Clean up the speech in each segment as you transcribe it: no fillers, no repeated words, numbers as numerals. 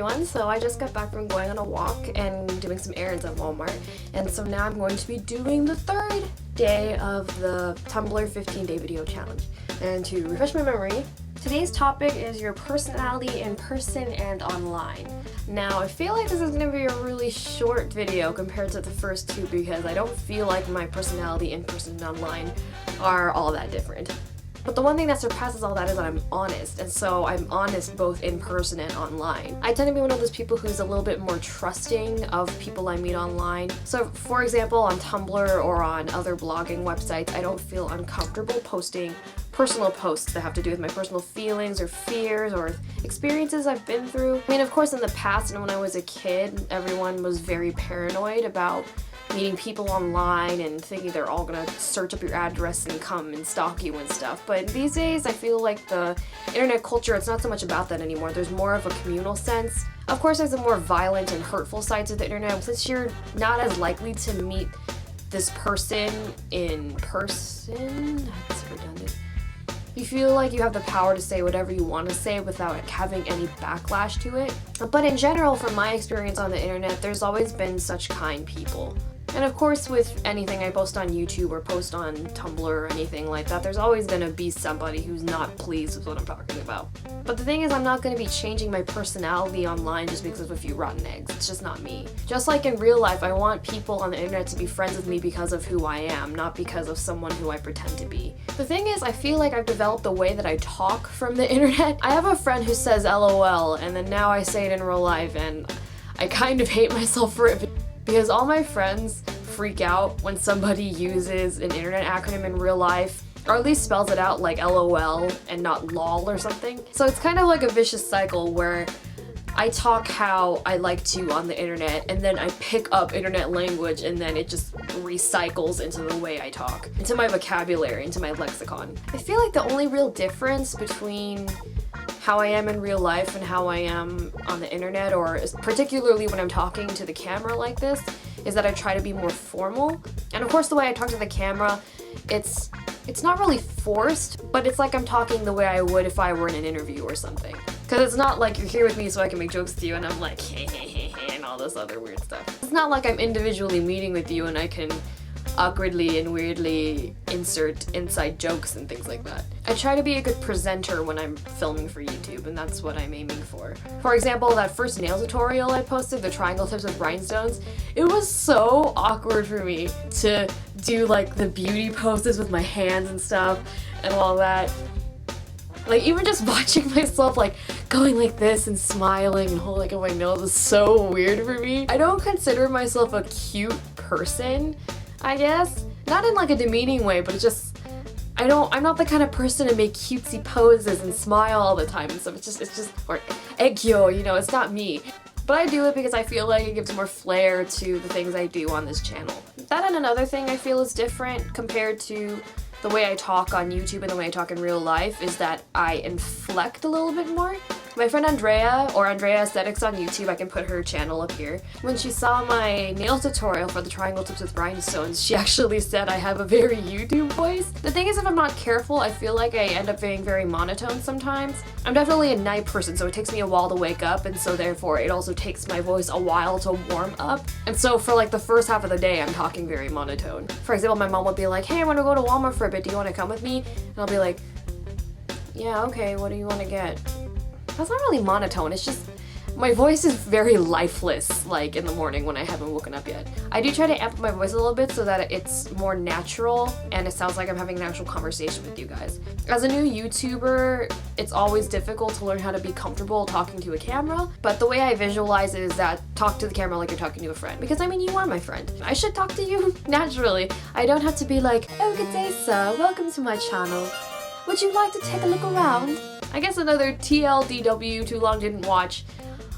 everyone. So I just got back from going on a walk and doing some errands at Walmart, and so now I'm going to be doing the third day of the Tumblr 15-day video challenge. And to refresh my memory, today's topic is your personality in person and online. Now, I feel like this is going to be a really short video compared to the first two because I don't feel like my personality in person and online are all that different. But the one thing that surpasses all that is that I'm honest, and so I'm honest both in person and online. I tend to be one of those people who's a little bit more trusting of people I meet online. So for example, on Tumblr or on other blogging websites, I don't feel uncomfortable posting personal posts that have to do with my personal feelings or fears or experiences I've been through. I mean, of course, in the past and when I was a kid, everyone was very paranoid about meeting people online and thinking they're all gonna search up your address and come and stalk you and stuff. But these days, I feel like the internet culture, it's not so much about that anymore. There's more of a communal sense. Of course, there's the more violent and hurtful sides of the internet, since you're not as likely to meet this person in person. That's redundant. You feel like you have the power to say whatever you want to say without having any backlash to it. But in general, from my experience on the internet, there's always been such kind people. And of course, with anything I post on YouTube or post on Tumblr or anything like that, there's always gonna be somebody who's not pleased with what I'm talking about. But the thing is, I'm not gonna be changing my personality online just because of a few rotten eggs. It's just not me. Just like in real life, I want people on the internet to be friends with me because of who I am, not because of someone who I pretend to be. The thing is, I feel like I've developed the way that I talk from the internet. I have a friend who says LOL, and then now I say it in real life, and I kind of hate myself for it. Because all my friends freak out when somebody uses an internet acronym in real life, or at least spells it out like LOL and not LOL or something. So it's kind of like a vicious cycle where I talk how I like to on the internet, and then I pick up internet language, and then it just recycles into the way I talk, into my vocabulary, into my lexicon. I feel like the only real difference between how I am in real life and how I am on the internet, or particularly when I'm talking to the camera like this, is that I try to be more formal. And of course, the way I talk to the camera, it's not really forced, but it's like I'm talking the way I would if I were in an interview or something. Because it's not like you're here with me so I can make jokes to you and I'm like, hey, hey, hey, hey, and all this other weird stuff. It's not like I'm individually meeting with you and I can awkwardly and weirdly insert inside jokes and things like that. I try to be a good presenter when I'm filming for YouTube, and that's what I'm aiming for. For example, that first nail tutorial I posted, the triangle tips with rhinestones, it was so awkward for me to do like the beauty poses with my hands and stuff and all that. Like, even just watching myself like going like this and smiling and holding up my nails is so weird for me. I don't consider myself a cute person, I guess. Not in like a demeaning way, but it's just, I'm not the kind of person to make cutesy poses and smile all the time and stuff. It's just, or eggyo, you know, it's not me. But I do it because I feel like it gives more flair to the things I do on this channel. That and another thing I feel is different compared to the way I talk on YouTube and the way I talk in real life is that I inflect a little bit more. My friend Andrea, or Andrea Aesthetics on YouTube, I can put her channel up here. When she saw my nail tutorial for the triangle tips with rhinestones, she actually said I have a very YouTube voice. The thing is, if I'm not careful, I feel like I end up being very monotone sometimes. I'm definitely a night person, so it takes me a while to wake up, and so therefore it also takes my voice a while to warm up. And so for like the first half of the day, I'm talking very monotone. For example, my mom would be like, hey, I want to go to Walmart for a bit, do you want to come with me? And I'll be like, yeah, okay, what do you want to get? That's not really monotone, it's just my voice is very lifeless, like in the morning when I haven't woken up yet. I do try to amp up my voice a little bit so that it's more natural and it sounds like I'm having an actual conversation with you guys. As a new YouTuber, it's always difficult to learn how to be comfortable talking to a camera, but the way I visualize it is that talk to the camera like you're talking to a friend, because I mean, you are my friend. I should talk to you naturally. I don't have to be like, oh, good day, sir, welcome to my channel. Would you like to take a look around? I guess another TLDW, too long didn't watch.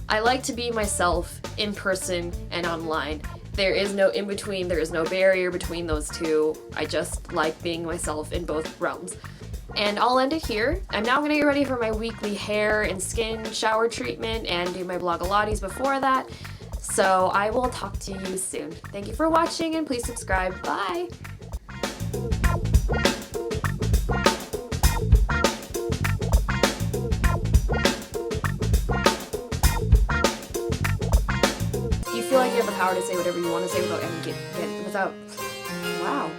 I like to be myself in person and online. There is no in-between, there is no barrier between those two. I just like being myself in both realms. And I'll end it here. I'm now gonna get ready for my weekly hair and skin shower treatment and do my Blogilates before that. So I will talk to you soon. Thank you for watching and please subscribe. Bye! power to say whatever you want to say without without wow